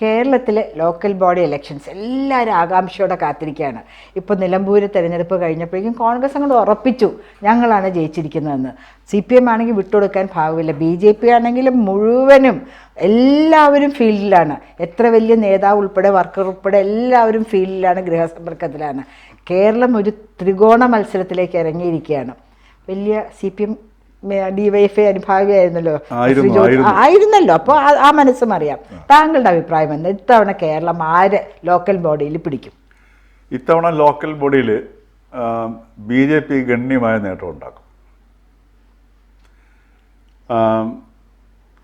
കേരളത്തിലെ local body elections എല്ലാവരും ആകാംക്ഷയോടെ കാത്തിരിക്കുകയാണ്. ഇപ്പോൾ നിലമ്പൂർ തെരഞ്ഞെടുപ്പ് കഴിഞ്ഞപ്പോഴേക്കും കോൺഗ്രസ് അങ്ങോട്ട് ഉറപ്പിച്ചു ഞങ്ങളാണ് ജയിച്ചിരിക്കുന്നതെന്ന്. CPM ആണെങ്കിൽ വിട്ടുകൊടുക്കാൻ ഭാവമില്ല. BJP ആണെങ്കിലും മുഴുവനും എല്ലാവരും ഫീൽഡിലാണ്. എത്ര വലിയ നേതാവ് ഉൾപ്പെടെ വർക്കർ ഉൾപ്പെടെ എല്ലാവരും ഫീൽഡിലാണ്, ഗൃഹസമ്പർക്കത്തിലാണ്. കേരളം ഒരു ത്രികോണ മത്സരത്തിലേക്ക് ഇറങ്ങിയിരിക്കുകയാണ്. വലിയ CPM DYFI അനുഭാവിയായിരുന്നല്ലോ, ആയിരുന്നല്ലോ. അപ്പോൾ ആ മനസ്സും അറിയാം. താങ്കളുടെ അഭിപ്രായം എന്താ? ഇത്തവണ കേരളം ആര് ലോക്കൽ ബോഡിയിൽ പിടിക്കും? ഇത്തവണ ലോക്കൽ ബോഡിയിൽ BJP ഗണ്യമായ നേട്ടം ഉണ്ടാക്കും.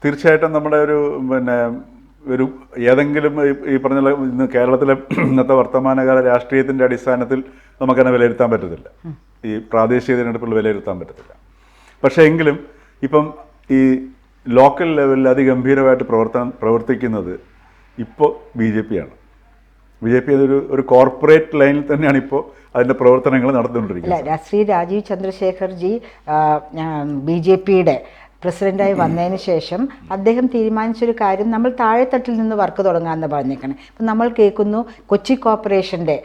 തീർച്ചയായിട്ടും നമ്മുടെ ഒരു ഏതെങ്കിലും ഈ പറഞ്ഞ ഇന്ന് കേരളത്തിലെ ഇന്നത്തെ വർത്തമാനകാല രാഷ്ട്രീയത്തിൻ്റെ അടിസ്ഥാനത്തിൽ നമുക്കതിനെ വിലയിരുത്താൻ പറ്റത്തില്ല. ഈ പ്രാദേശിക തിരഞ്ഞെടുപ്പിൽ വിലയിരുത്താൻ പറ്റത്തില്ല. പക്ഷേ എങ്കിലും ഇപ്പം ഈ ലോക്കൽ ലെവലിൽ അതിഗംഭീരമായിട്ട് പ്രവർത്തിക്കുന്നത് ഇപ്പോൾ BJP ആണ്. BJP ഒരു കോർപ്പറേറ്റ് ലൈനിൽ തന്നെയാണ് ഇപ്പോൾ അതിൻ്റെ പ്രവർത്തനങ്ങൾ നടത്തിക്കൊണ്ടിരിക്കുന്നത്. ശ്രീ രാജീവ് ചന്ദ്രശേഖർജി BJPയുടെ പ്രസിഡൻ്റായി വന്നതിന് ശേഷം അദ്ദേഹം തീരുമാനിച്ചൊരു കാര്യം, നമ്മൾ താഴെത്തട്ടിൽ നിന്ന് വർക്ക് തുടങ്ങാമെന്ന് പറഞ്ഞേക്കണം. ഇപ്പം നമ്മൾ കേൾക്കുന്നു കൊച്ചി കോർപ്പറേഷൻ്റെ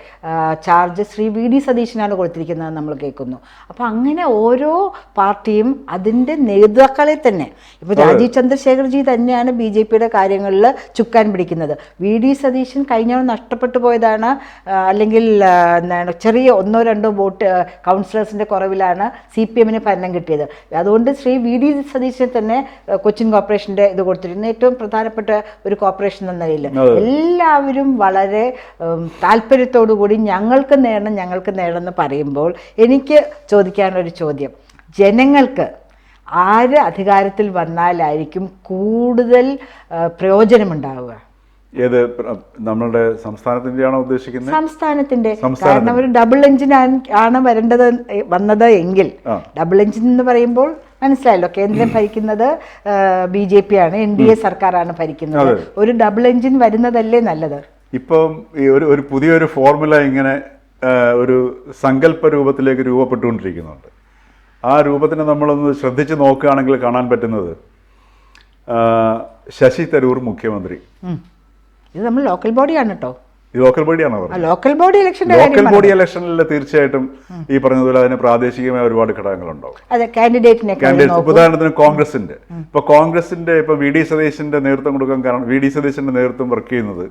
ചാർജ് ശ്രീ VD സതീശനാണ് കൊടുത്തിരിക്കുന്നത് നമ്മൾ കേൾക്കുന്നു. അപ്പോൾ അങ്ങനെ ഓരോ പാർട്ടിയും അതിൻ്റെ നേതാക്കളെ തന്നെ, ഇപ്പോൾ രാജീവ് ചന്ദ്രശേഖർജി തന്നെയാണ് BJPയുടെ കാര്യങ്ങളിൽ ചുക്കാൻ പിടിക്കുന്നത്. VD സതീശൻ കഴിഞ്ഞ നഷ്ടപ്പെട്ടു പോയതാണ്, അല്ലെങ്കിൽ എന്താണ് ചെറിയ 1-2 വോട്ട് കൗൺസിലേഴ്സിൻ്റെ കുറവിലാണ് CPMന് ഭരണം കിട്ടിയത്. അതുകൊണ്ട് ശ്രീ VD സതീശൻ തന്നെ കൊച്ചിൻ കോർപ്പറേഷൻ്റെ ഇത് കൊടുത്തിരുന്നു. ഏറ്റവും പ്രധാനപ്പെട്ട ഒരു കോർപ്പറേഷൻ എന്ന നിലയിൽ എല്ലാവരും വളരെ താല്പര്യത്തോടുകൂടി ഞങ്ങൾക്ക് നേടണം എന്ന് പറയുമ്പോൾ എനിക്ക് ചോദിക്കാനൊരു ചോദ്യം, ജനങ്ങൾക്ക് ആര് അധികാരത്തിൽ വന്നാലായിരിക്കും കൂടുതൽ പ്രയോജനമുണ്ടാവുക? ഏത് നമ്മളുടെ സംസ്ഥാനത്തിൻ്റെയാണോ ഉദ്ദേശിക്കുന്നത്? സംസ്ഥാനത്തിൻ്റെ. കാരണം ഒരു ഡബിൾ എഞ്ചിൻ ആണ് വന്നത് എങ്കിൽ, ഡബിൾ എഞ്ചിൻ എന്ന് പറയുമ്പോൾ മനസ്സിലായല്ലോ, കേന്ദ്രം ഭരിക്കുന്നത് BJP ആണ്, NDA സർക്കാരാണ് ഭരിക്കുന്നത്. ഒരു ഡബിൾ എഞ്ചിൻ വരുന്നതല്ലേ നല്ലത്? ഇപ്പം ഈ ഒരു പുതിയൊരു ഫോർമുല ഇങ്ങനെ ഒരു സങ്കല്പ രൂപത്തിലേക്ക് രൂപപ്പെട്ടുകൊണ്ടിരിക്കുന്നുണ്ട്. ആ രൂപത്തിന് നമ്മളൊന്ന് ശ്രദ്ധിച്ച് നോക്കുകയാണെങ്കിൽ കാണാൻ പറ്റുന്നത് ശശി തരൂർ മുഖ്യമന്ത്രി. ഇത് നമ്മൾ ലോക്കൽ ബോഡിയാണ് കേട്ടോ. ലോക്കൽ ബോഡിയാണോ? Local body election, local body ഇലക്ഷനിൽ തീർച്ചയായിട്ടും ഈ പറഞ്ഞതുപോലെ അതിന് പ്രാദേശികമായ ഒരുപാട് ഘടകങ്ങളുണ്ടാവും. ഉദാഹരണത്തിന് കോൺഗ്രസിന്റെ ഇപ്പൊ VD സതീശന്റെ നേതൃത്വം കൊടുക്കാൻ കാരണം VD സതീശന്റെ നേതൃത്വം വർക്ക് ചെയ്യുന്നത്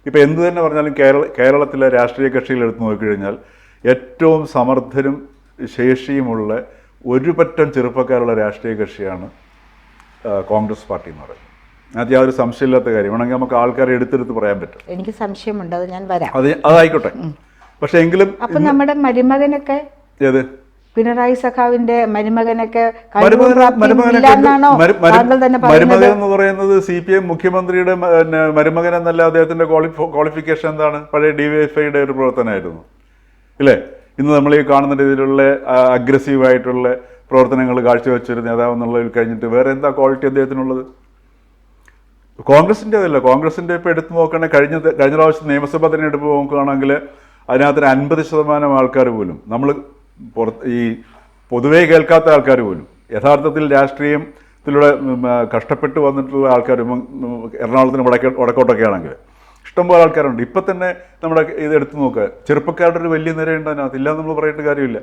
ഇപ്പൊ എന്ത് തന്നെ പറഞ്ഞാലും കേരളത്തിലെ രാഷ്ട്രീയ കക്ഷികൾ എടുത്തു നോക്കിക്കഴിഞ്ഞാൽ ഏറ്റവും സമർത്ഥരും ശേഷിയുമുള്ള ഒരു പറ്റം ചെറുപ്പക്കാരുള്ള രാഷ്ട്രീയ കക്ഷിയാണ് കോൺഗ്രസ് പാർട്ടി എന്ന് പറയുന്നത്. അത് യാതൊരു സംശയമില്ലാത്ത കാര്യം. വേണമെങ്കിൽ നമുക്ക് ആൾക്കാരെ എടുത്തെടുത്ത് പറയാൻ പറ്റും. എനിക്ക് സംശയമുണ്ട്, അത് ഞാൻ വരാം. അതായിക്കോട്ടെ. പക്ഷെ എങ്കിലും അപ്പൊ നമ്മുടെ മരുമകനൊക്കെ, ഏത് പിണറായി സഖാവിന്റെ മരുമകനൊക്കെ മരുമകൻ എന്ന് പറയുന്നത് CPM മുഖ്യമന്ത്രിയുടെ മരുമകൻ എന്നല്ല. അദ്ദേഹത്തിന്റെ ക്വാളിഫിക്കേഷൻ എന്താണ്? പഴയ DYFIയുടെ ഒരു പ്രവർത്തനമായിരുന്നു ഇല്ലേ? ഇന്ന് നമ്മൾ ഈ കാണുന്ന രീതിയിലുള്ള അഗ്രസീവായിട്ടുള്ള പ്രവർത്തനങ്ങൾ കാഴ്ചവെച്ചൊരു നേതാവ് എന്നുള്ളതിൽ കഴിഞ്ഞിട്ട് വേറെ എന്താ ക്വാളിറ്റി അദ്ദേഹത്തിനുള്ളത്? കോൺഗ്രസിൻ്റെ അതല്ല. കോൺഗ്രസിൻ്റെ ഇപ്പോൾ എടുത്തു നോക്കുകയാണെങ്കിൽ കഴിഞ്ഞ പ്രാവശ്യം നിയമസഭാ തിരഞ്ഞെടുപ്പ് നോക്കുകയാണെങ്കിൽ അതിനകത്ത് 50% ആൾക്കാർ പോലും, നമ്മൾ ഈ പൊതുവേ കേൾക്കാത്ത ആൾക്കാർ പോലും, യഥാർത്ഥത്തിൽ രാഷ്ട്രീയത്തിലൂടെ കഷ്ടപ്പെട്ട് വന്നിട്ടുള്ള ആൾക്കാർ എറണാകുളത്തിന് വടക്കോട്ടൊക്കെ ആണെങ്കിൽ ഇഷ്ടംപോലെ ആൾക്കാരുണ്ട്. ഇപ്പം തന്നെ നമ്മുടെ ഇതെടുത്ത് നോക്കുക, ചെറുപ്പക്കാരുടെ ഒരു വലിയ നിരയുണ്ട് അതിനകത്ത്, ഇല്ലാന്ന് നമ്മൾ പറയേണ്ട കാര്യമില്ല.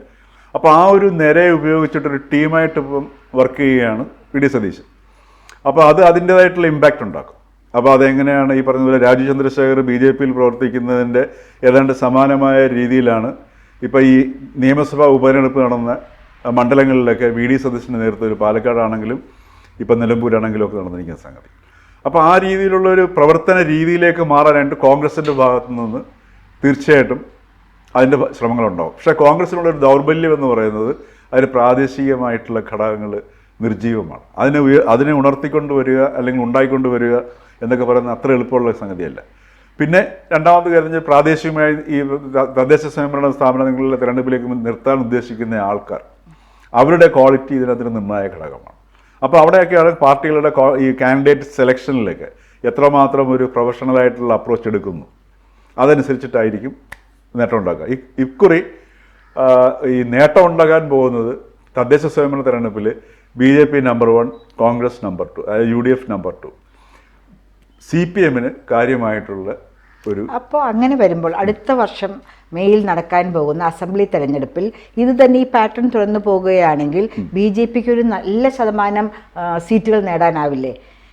അപ്പോൾ ആ ഒരു നിരയെ ഉപയോഗിച്ചിട്ടൊരു ടീമായിട്ട് ഇപ്പം വർക്ക് ചെയ്യുകയാണ് VD സതീശൻ. അപ്പോൾ അതിൻ്റേതായിട്ടുള്ള ഇമ്പാക്റ്റ് ഉണ്ടാക്കും. അപ്പോൾ അതെങ്ങനെയാണ് ഈ പറഞ്ഞതുപോലെ രാജീവ് ചന്ദ്രശേഖർ BJPയിൽ പ്രവർത്തിക്കുന്നതിൻ്റെ ഏതാണ്ട് സമാനമായ രീതിയിലാണ് ഇപ്പോൾ ഈ നിയമസഭാ ഉപതെരഞ്ഞെടുപ്പ് നടന്ന മണ്ഡലങ്ങളിലൊക്കെ VD സതീശൻ്റെ നേതൃത്വത്തിൽ പാലക്കാടാണെങ്കിലും ഇപ്പം നിലമ്പൂരാണെങ്കിലും ഒക്കെ നടന്നിരിക്കുന്ന സംഗതി. അപ്പോൾ ആ രീതിയിലുള്ള ഒരു പ്രവർത്തന രീതിയിലേക്ക് മാറാനായിട്ട് കോൺഗ്രസിൻ്റെ ഭാഗത്തു നിന്ന് തീർച്ചയായിട്ടും അതിൻ്റെ ശ്രമങ്ങളുണ്ടാവും. പക്ഷേ കോൺഗ്രസിനുള്ളൊരു ദൗർബല്യം എന്ന് പറയുന്നത് അതിന് പ്രാദേശികമായിട്ടുള്ള ഘടകങ്ങൾ നിർജീവമാണ്. അതിനെ ഉണർത്തിക്കൊണ്ടുവരിക അല്ലെങ്കിൽ ഉണ്ടായിക്കൊണ്ടുവരിക എന്നൊക്കെ പറയുന്നത് അത്ര എളുപ്പമുള്ള സംഗതിയല്ല. പിന്നെ രണ്ടാമത് കാര്യം, പ്രാദേശികമായി ഈ തദ്ദേശ സ്വയംഭരണ സ്ഥാപനങ്ങളിലെ തിരഞ്ഞെടുപ്പിലേക്ക് നിർത്താൻ ഉദ്ദേശിക്കുന്ന ആൾക്കാർ, അവരുടെ ക്വാളിറ്റി ഇതിനകത്തൊരു നിർണായക ഘടകമാണ്. അപ്പോൾ അവിടെയൊക്കെയാണ് പാർട്ടികളുടെ ഈ കാൻഡിഡേറ്റ് സെലക്ഷനിലേക്ക് എത്രമാത്രം ഒരു പ്രൊഫഷണലായിട്ടുള്ള അപ്രോച്ച് എടുക്കുന്നു, അതനുസരിച്ചിട്ടായിരിക്കും നേട്ടം ഉണ്ടാക്കുക. ഇക്കുറി ഈ നേട്ടം ഉണ്ടാകാൻ പോകുന്നത് തദ്ദേശ സ്വയംഭരണ തിരഞ്ഞെടുപ്പിൽ BJP നമ്പർ 1, കോൺഗ്രസ് നമ്പർ 2, അതായത് UDF നമ്പർ 2. CPM കാര്യമായിട്ടുള്ള ഒരു അപ്പോൾ അങ്ങനെ വരുമ്പോൾ അടുത്ത വർഷം മെയിൽ നടക്കാൻ പോകുന്ന അസംബ്ലി തെരഞ്ഞെടുപ്പിൽ ഇത് തന്നെ ഈ പാറ്റേൺ തുറന്നു പോകുകയാണെങ്കിൽ BJPക്ക് ഒരു നല്ല ശതമാനം സീറ്റുകൾ നേടാനാവില്ലേ?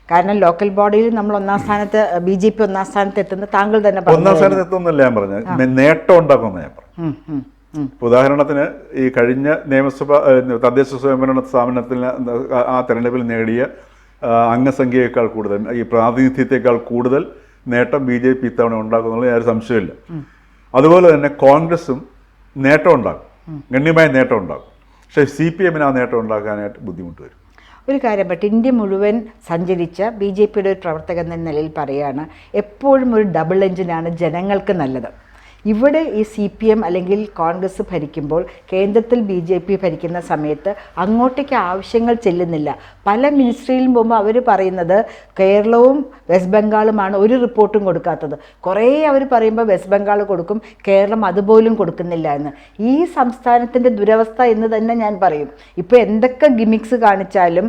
കാരണം ലോക്കൽ ബോഡിയിൽ നമ്മൾ ഒന്നാം സ്ഥാനത്ത് BJP ഒന്നാം സ്ഥാനത്ത് എത്തുന്ന താങ്കൾ തന്നെ ഒന്നാം സ്ഥാനത്ത് എത്തുന്നല്ല ഞാൻ പറഞ്ഞത്, നേട്ടം ഉണ്ടാക്കുമെന്ന് ഞാൻ പറഞ്ഞു. ഉദാഹരണത്തിന് ഈ കഴിഞ്ഞ നിയമസഭ തദ്ദേശ സ്വയംഭരണ സ്ഥാപനത്തിൽ ആ തെരഞ്ഞെടുപ്പിൽ നേടിയ അംഗസംഖ്യയേക്കാൾ കൂടുതൽ, ഈ പ്രാതിനിധ്യത്തെക്കാൾ കൂടുതൽ നേട്ടം BJP ഇത്തവണ ഉണ്ടാക്കുന്നുള്ള യാതൊരു സംശയമില്ല. അതുപോലെ തന്നെ കോൺഗ്രസും നേട്ടം ഉണ്ടാക്കും, ഗണ്യമായ നേട്ടം ഉണ്ടാക്കും. പക്ഷേ CPM ആ നേട്ടം ഉണ്ടാക്കാനായിട്ട് ബുദ്ധിമുട്ട് വരും. ഒരു കാര്യം പറ്റി ഇന്ത്യ മുഴുവൻ സഞ്ചരിച്ച BJPയുടെ ഒരു പ്രവർത്തകൻ എന്ന നിലയിൽ പറയുകയാണ്, എപ്പോഴും ഒരു ഡബിൾ എഞ്ചിനാണ് ജനങ്ങൾക്ക് നല്ലത്. ഇവിടെ ഈ CPM അല്ലെങ്കിൽ കോൺഗ്രസ് ഭരിക്കുമ്പോൾ കേന്ദ്രത്തിൽ BJP ഭരിക്കുന്ന സമയത്ത് അങ്ങോട്ടേക്ക് ആവശ്യങ്ങൾ ചെല്ലുന്നില്ല. പല മിനിസ്ട്രിയിലും പോകുമ്പോൾ അവർ പറയുന്നത് കേരളവും വെസ്റ്റ് ബംഗാളുമാണ് ഒരു റിപ്പോർട്ടും കൊടുക്കാത്തത്. കുറേ അവർ പറയുമ്പോൾ വെസ്റ്റ് ബംഗാൾ കൊടുക്കും, കേരളം അതുപോലും കൊടുക്കുന്നില്ല എന്ന്. ഈ സംസ്ഥാനത്തിൻ്റെ ദുരവസ്ഥ എന്ന് തന്നെ ഞാൻ പറയും. ഇപ്പോൾ എന്തൊക്കെ ഗിമിക്സ് കാണിച്ചാലും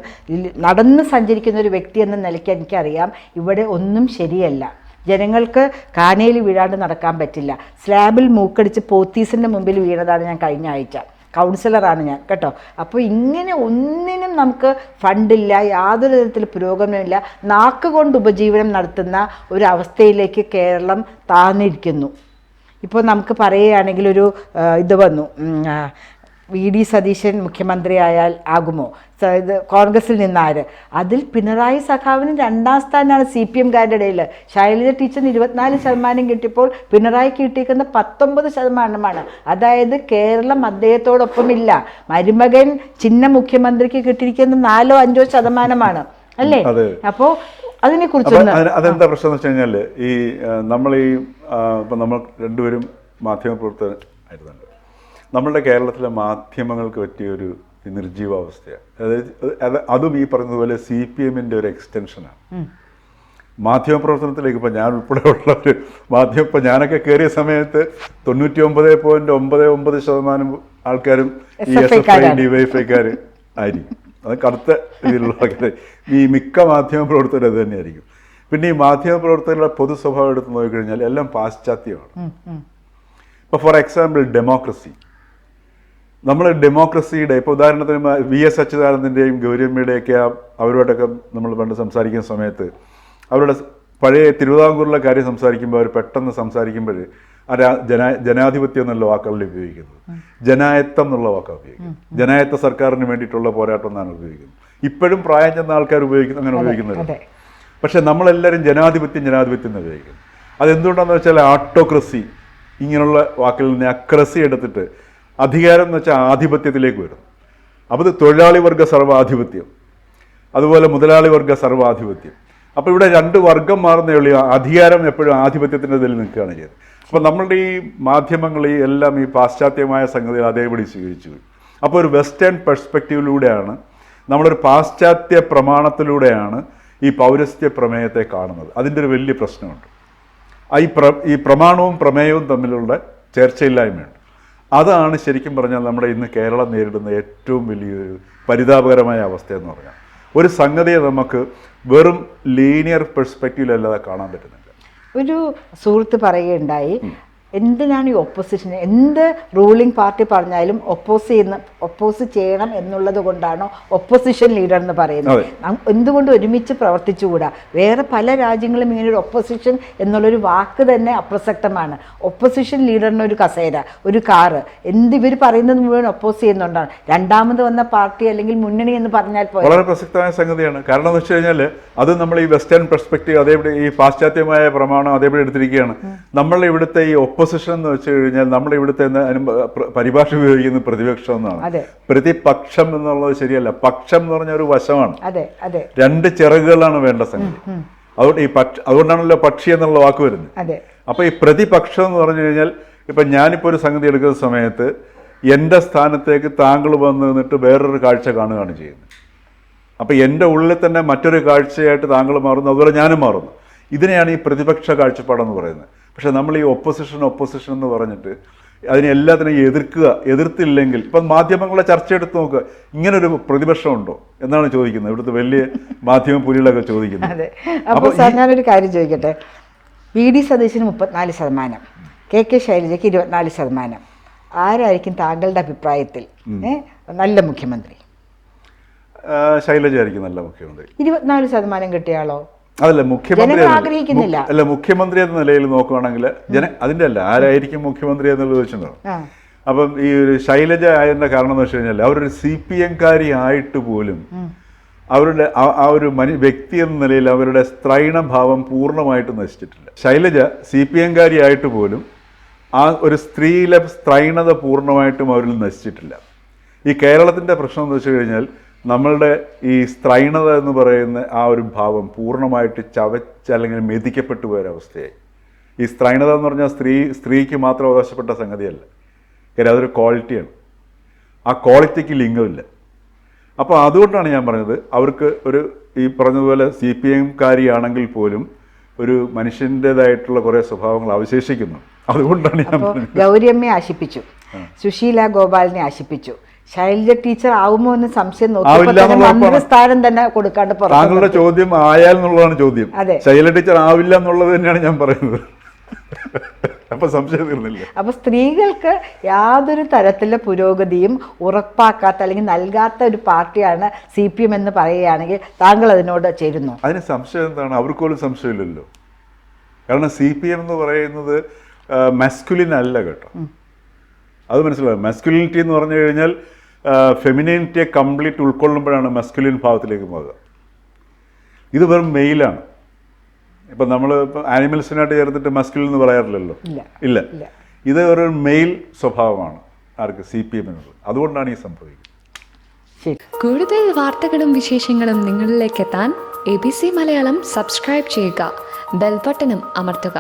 നടന്ന് സഞ്ചരിക്കുന്ന ഒരു വ്യക്തി എന്ന നിലയ്ക്ക് എനിക്കറിയാം ഇവിടെ ഒന്നും ശരിയല്ല. ജനങ്ങൾക്ക് കാനയിൽ വീഴാണ്ട് നടക്കാൻ പറ്റില്ല. സ്ലാബിൽ മൂക്കടിച്ച് പോത്തീസിൻ്റെ മുമ്പിൽ വീണതാണ് ഞാൻ കഴിഞ്ഞ ആഴ്ച. കൗൺസിലറാണ് ഞാൻ കേട്ടോ. അപ്പോൾ ഇങ്ങനെ ഒന്നിനും നമുക്ക് ഫണ്ടില്ല, യാതൊരു തരത്തിൽ പുരോഗമനമില്ല, നാക്ക് കൊണ്ട് ഉപജീവനം നടത്തുന്ന ഒരു അവസ്ഥയിലേക്ക് കേരളം താഴ്ന്നിരിക്കുന്നു. ഇപ്പോൾ നമുക്ക് പറയുകയാണെങ്കിൽ ഒരു ഇത് വന്നു, VD സതീശൻ മുഖ്യമന്ത്രിയായാൽ ആകുമോ? ഇത് കോൺഗ്രസിൽ നിന്നാര്? അതിൽ പിണറായി സഖാവിന് 2ാം സ്ഥാനമാണ് CPMകാരുടെ ഇടയിൽ. ശൈലജ ടീച്ചറിന് 24% കിട്ടിയപ്പോൾ പിണറായിക്ക് കിട്ടിയിരിക്കുന്ന 19%. അതായത് കേരളം അദ്ദേഹത്തോടൊപ്പമില്ല. മരുമകൻ ചിഹ്ന മുഖ്യമന്ത്രിക്ക് കിട്ടിയിരിക്കുന്നത് 4-5% അല്ലേ? അപ്പോൾ അതിനെക്കുറിച്ച് അതെന്താ പ്രശ്നം എന്ന് വെച്ച് കഴിഞ്ഞാൽ, ഈ നമ്മൾ ഇപ്പം നമ്മൾ രണ്ടുപേരും മാധ്യമപ്രവർത്തകരായിരുന്നുണ്ട്. നമ്മളുടെ കേരളത്തിലെ മാധ്യമങ്ങൾക്ക് പറ്റിയൊരു നിർജീവാവസ്ഥയാണ്. അതായത് അതും ഈ പറഞ്ഞതുപോലെ CPMൻ്റെ ഒരു എക്സ്റ്റൻഷനാണ്. മാധ്യമപ്രവർത്തനത്തിലേക്ക് ഇപ്പോൾ ഞാൻ ഉൾപ്പെടെ ഉള്ള ഒരു ഇപ്പം ഞാനൊക്കെ കയറിയ സമയത്ത് 99.99% ആൾക്കാരും ഈ SFI DYFIക്കാർ ആയിരിക്കും. അത് കടുത്ത രീതിയിലുള്ള ആൾക്കാർ. ഈ മിക്ക മാധ്യമപ്രവർത്തകർ അത് തന്നെയായിരിക്കും. പിന്നെ ഈ മാധ്യമപ്രവർത്തകരുടെ പൊതു സ്വഭാവം എടുത്ത് നോക്കിക്കഴിഞ്ഞാൽ എല്ലാം പാശ്ചാത്യമാണ്. ഇപ്പോൾ ഫോർ എക്സാമ്പിൾ നമ്മൾ ഡെമോക്രസിയുടെ ഇപ്പോൾ ഉദാഹരണത്തിന് VS അച്യുതാനന്ദൻ്റെയും ഗൗരിയമ്മയുടെയൊക്കെ അവരോടൊക്കെ നമ്മൾ പണ്ട് സംസാരിക്കുന്ന സമയത്ത് അവരുടെ പഴയ തിരുവിതാംകൂറിലെ കാര്യം സംസാരിക്കുമ്പോൾ അവർ പെട്ടെന്ന് സംസാരിക്കുമ്പോൾ ജനാധിപത്യം എന്നുള്ള വാക്കുകളിൽ ഉപയോഗിക്കുന്നത്, ജനായത്തം എന്നുള്ള വാക്കാണ് ഉപയോഗിക്കുന്നത്. ജനായത്ത സർക്കാരിന് വേണ്ടിയിട്ടുള്ള പോരാട്ടം എന്നാണ് ഉപയോഗിക്കുന്നത്. ഇപ്പോഴും പ്രായം ചെന്ന ആൾക്കാർ അങ്ങനെ ഉപയോഗിക്കുന്നത്. പക്ഷെ നമ്മളെല്ലാവരും ജനാധിപത്യം എന്ന് ഉപയോഗിക്കുന്നത്. അതെന്തുകൊണ്ടാണെന്ന് വെച്ചാൽ ആട്ടോക്രസി ഇങ്ങനെയുള്ള വാക്കിൽ നിന്ന് അക്രസി എടുത്തിട്ട് അധികാരം എന്ന് വെച്ചാൽ ആധിപത്യത്തിലേക്ക് വരും. അപ്പോൾ ഇത് തൊഴിലാളി വർഗ സർവാധിപത്യം, അതുപോലെ മുതലാളി വർഗ സർവാധിപത്യം. അപ്പോൾ ഇവിടെ 2 വർഗം മാറുന്നേ ഉള്ളൂ. അധികാരം എപ്പോഴും ആധിപത്യത്തിൻ്റെ ഇതിൽ നിൽക്കുകയാണ് ചെയ്തത്. അപ്പോൾ നമ്മളുടെ ഈ മാധ്യമങ്ങൾ എല്ലാം ഈ പാശ്ചാത്യമായ സംഗതികൾ അതേപടി സ്വീകരിച്ചു പോയി. അപ്പോൾ ഒരു വെസ്റ്റേൺ പെർസ്പെക്റ്റീവിലൂടെയാണ്, നമ്മളൊരു പാശ്ചാത്യ പ്രമാണത്തിലൂടെയാണ് ഈ പൗരസ്ത്യ പ്രമേയത്തെ കാണുന്നത്. അതിൻ്റെ ഒരു വലിയ പ്രശ്നമുണ്ട്. ഈ പ്രമാണവും പ്രമേയവും തമ്മിലുള്ള ചേർച്ചയില്ലായ്മയുണ്ട്. അതാണ് ശരിക്കും പറഞ്ഞാൽ നമ്മുടെ ഇന്ന് കേരളം നേരിടുന്ന ഏറ്റവും വലിയൊരു പരിതാപകരമായ അവസ്ഥയെന്ന് പറഞ്ഞാൽ, ഒരു സംഗതിയെ നമുക്ക് വെറും ലീനിയർ പെർസ്പെക്റ്റീവിലല്ലാതെ കാണാൻ പറ്റുന്നില്ല. ഒരു സുഹൃത്ത് പറയുകയുണ്ടായി, എന്തിനാണ് ഈ ഒപ്പോസിഷൻ, എന്ത് റൂളിംഗ് പാർട്ടി പറഞ്ഞാലും ഒപ്പോസ് ചെയ്യണം എന്നുള്ളത് കൊണ്ടാണോ ഒപ്പോസിഷൻ ലീഡർ എന്ന് പറയുന്നത്? എന്തുകൊണ്ട് ഒരുമിച്ച് പ്രവർത്തിച്ചുകൂടാ? വേറെ പല രാജ്യങ്ങളും ഇങ്ങനെ ഒരു ഒപ്പോസിഷൻ എന്നുള്ളൊരു വാക്ക് തന്നെ അപ്രസക്തമാണ്. ഒപ്പോസിഷൻ ലീഡറിന് ഒരു കസേര, ഒരു കാറ്, ഇവർ പറയുന്നത് മുഴുവൻ ഒപ്പോസ് ചെയ്യുന്നുണ്ടാണ്. രണ്ടാമത് വന്ന പാർട്ടി അല്ലെങ്കിൽ മുന്നണി എന്ന് പറഞ്ഞാൽ വളരെ പ്രസക്തമായ സംഗതിയാണ്. കാരണം എന്ന് വെച്ച് കഴിഞ്ഞാൽ അത് നമ്മൾ ഈ വെസ്റ്റേൺ പെർസ്പെക്റ്റീവ് അതേപടി ഈ പാശ്ചാത്യമായ പ്രമാണം അതേപടി എടുത്തിരിക്കുകയാണ്. നമ്മളുടെ ഇവിടുത്തെ ഈ ഒപ്പോസിഷൻ എന്ന് വെച്ച് കഴിഞ്ഞാൽ നമ്മുടെ ഇവിടുത്തെ പരിഭാഷ ഉപയോഗിക്കുന്ന പ്രതിപക്ഷം എന്നാണ്. പ്രതിപക്ഷം എന്നുള്ളത് ശരിയല്ല. പക്ഷം എന്ന് പറഞ്ഞ ഒരു വശമാണ്. 2 ചിറകുകളാണ് വേണ്ട സംഗതി. അതുകൊണ്ടാണല്ലോ പക്ഷി എന്നുള്ള വാക്ക് വരുന്നത്. അപ്പൊ ഈ പ്രതിപക്ഷം എന്ന് പറഞ്ഞു കഴിഞ്ഞാൽ, ഇപ്പൊ ഞാനിപ്പോ ഒരു സംഗതി എടുക്കുന്ന സമയത്ത് എൻ്റെ സ്ഥാനത്തേക്ക് താങ്കൾ വന്ന് നിന്നിട്ട് വേറൊരു കാഴ്ച കാണുകയാണ് ചെയ്യുന്നത്. അപ്പൊ എൻ്റെ ഉള്ളിൽ തന്നെ മറ്റൊരു കാഴ്ചയായിട്ട് താങ്കൾ മാറുന്നു, അതുപോലെ ഞാനും മാറുന്നു. ഇതിനെയാണ് ഈ പ്രതിപക്ഷ കാഴ്ചപ്പാടെന്ന് പറയുന്നത്. പക്ഷെ നമ്മൾ ഈ ഒപ്പോസിഷൻ എന്ന് പറഞ്ഞിട്ട് അതിനെ എല്ലാത്തിനെയും എതിർത്തില്ലെങ്കിൽ ഇപ്പം മാധ്യമങ്ങളുടെ ചർച്ച എടുത്ത് നോക്കുക, ഇങ്ങനൊരു പ്രതിപക്ഷമുണ്ടോ എന്നാണ് ചോദിക്കുന്നത് ഇവിടുത്തെ വലിയ മാധ്യമ പുലികളൊക്കെ ചോദിക്കുന്നത്. അതെ. അപ്പോൾ സാർ ഞാനൊരു കാര്യം ചോദിക്കട്ടെ, VD സതീശന് 34%, KK ശൈലജയ്ക്ക് 24%. ആരായിരിക്കും താങ്കളുടെ അഭിപ്രായത്തിൽ നല്ല മുഖ്യമന്ത്രി? ശൈലജയായിരിക്കും നല്ല മുഖ്യമന്ത്രി. 24% കിട്ടിയാളോ? അതല്ല മുഖ്യമന്ത്രി ആഗ്രഹിക്കുന്നില്ല. അല്ല, മുഖ്യമന്ത്രി എന്ന നിലയിൽ നോക്കുകയാണെങ്കിൽ അതിന്റെ അല്ല, ആരായിരിക്കും മുഖ്യമന്ത്രി എന്നുള്ളത് വെച്ചിട്ടുണ്ടോ. അപ്പം ഈ ഒരു ശൈലജ ആയതിന്റെ കാരണം എന്ന് വെച്ച് കഴിഞ്ഞാൽ അവരൊരു CPM കാരി ആയിട്ട് പോലും അവരുടെ ആ ഒരു വ്യക്തി എന്ന നിലയിൽ അവരുടെ സ്ത്രൈണഭാവം പൂർണ്ണമായിട്ട് നശിച്ചിട്ടില്ല. ശൈലജ CPM കാരി ആയിട്ട് പോലും ആ ഒരു സ്ത്രീയിലെ സ്ത്രൈണത പൂർണ്ണമായിട്ടും അവരിൽ നശിച്ചിട്ടില്ല. ഈ കേരളത്തിന്റെ പ്രശ്നം എന്ന് വെച്ച് കഴിഞ്ഞാൽ നമ്മളുടെ ഈ സ്ത്രൈണത എന്ന് പറയുന്ന ആ ഒരു ഭാവം പൂർണ്ണമായിട്ട് ചവച്ച് അല്ലെങ്കിൽ മെതിക്കപ്പെട്ടു പോയൊരവസ്ഥയായി. ഈ സ്ത്രൈണത എന്ന് പറഞ്ഞാൽ സ്ത്രീക്ക് മാത്രം അവകാശപ്പെട്ട സംഗതിയല്ല, കാര്യം അതൊരു ക്വാളിറ്റിയാണ്. ആ ക്വാളിറ്റിക്ക് ലിംഗമില്ല. അപ്പോൾ അതുകൊണ്ടാണ് ഞാൻ പറഞ്ഞത്, അവർക്ക് ഒരു ഈ പറഞ്ഞതുപോലെ CPM കാരിയാണെങ്കിൽ പോലും ഒരു മനുഷ്യൻ്റെതായിട്ടുള്ള കുറേ സ്വഭാവങ്ങൾ അവശേഷിക്കുന്നു. അതുകൊണ്ടാണ് ഞാൻ പറഞ്ഞത്. ഗൗരിയമ്മയെ ആശിപ്പിച്ചു, സുശീല ഗോപാലിനെ ആശിപ്പിച്ചു, ശൈലജ ടീച്ചർ ആവുമോ എന്ന് സംശയം നോക്കിയപ്പോൾ സ്ഥാനം തന്നെ കൊടുക്കാണ്ട്. താങ്കളുടെ ചോദ്യം ആയാൽ എന്നുള്ളതാണ് ചോദ്യം. ശൈലജ ടീച്ചർ ആവില്ല എന്നുള്ളത് തന്നെയാണ് ഞാൻ പറയുന്നത്. അപ്പൊ സംശയം തീർന്നില്ല. അപ്പൊ സ്ത്രീകൾക്ക് യാതൊരു തരത്തിലുള്ള പുരോഗതിയും ഉറപ്പാക്കാത്ത അല്ലെങ്കിൽ നൽകാത്ത ഒരു പാർട്ടിയാണ് CPM എന്ന് പറയുകയാണെങ്കിൽ താങ്കൾ അതിനോട് ചേരുന്നു? അതിന് സംശയം എന്താണ്? അവർക്കൊരു സംശയമില്ലല്ലോ. കാരണം CPM എന്ന് പറയുന്നത് മസ്കുലിൻ അല്ല കേട്ടോ, അത് മനസ്സിലാവും. മസ്കുലിനിറ്റി എന്ന് പറഞ്ഞു കഴിഞ്ഞാൽ ഫെമിനിനിറ്റിയെ കംപ്ലീറ്റ് ഉൾക്കൊള്ളുമ്പോഴാണ് മസ്കുലിൻ ഭാവത്തിലേക്ക് പോകുക. ഇത് വെറും മെയിലാണ്. ഇപ്പം നമ്മൾ ഇപ്പം ആനിമൽസിനായിട്ട് ചേർത്തിട്ട് മസ്കുലിൻ എന്ന് പറയാറില്ലല്ലോ. ഇല്ല, ഇത് ഒരു മെയിൽ സ്വഭാവമാണ് ആർക്ക് CPM എന്നുള്ളത്. അതുകൊണ്ടാണ് ഈ സംഭവിക്കുന്നത്. കൂടുതൽ വാർത്തകളും വിശേഷങ്ങളും നിങ്ങളിലേക്ക് എത്താൻ ABC മലയാളം സബ്സ്ക്രൈബ് ചെയ്യുക, ബെൽ ബട്ടണും അമർത്തുക.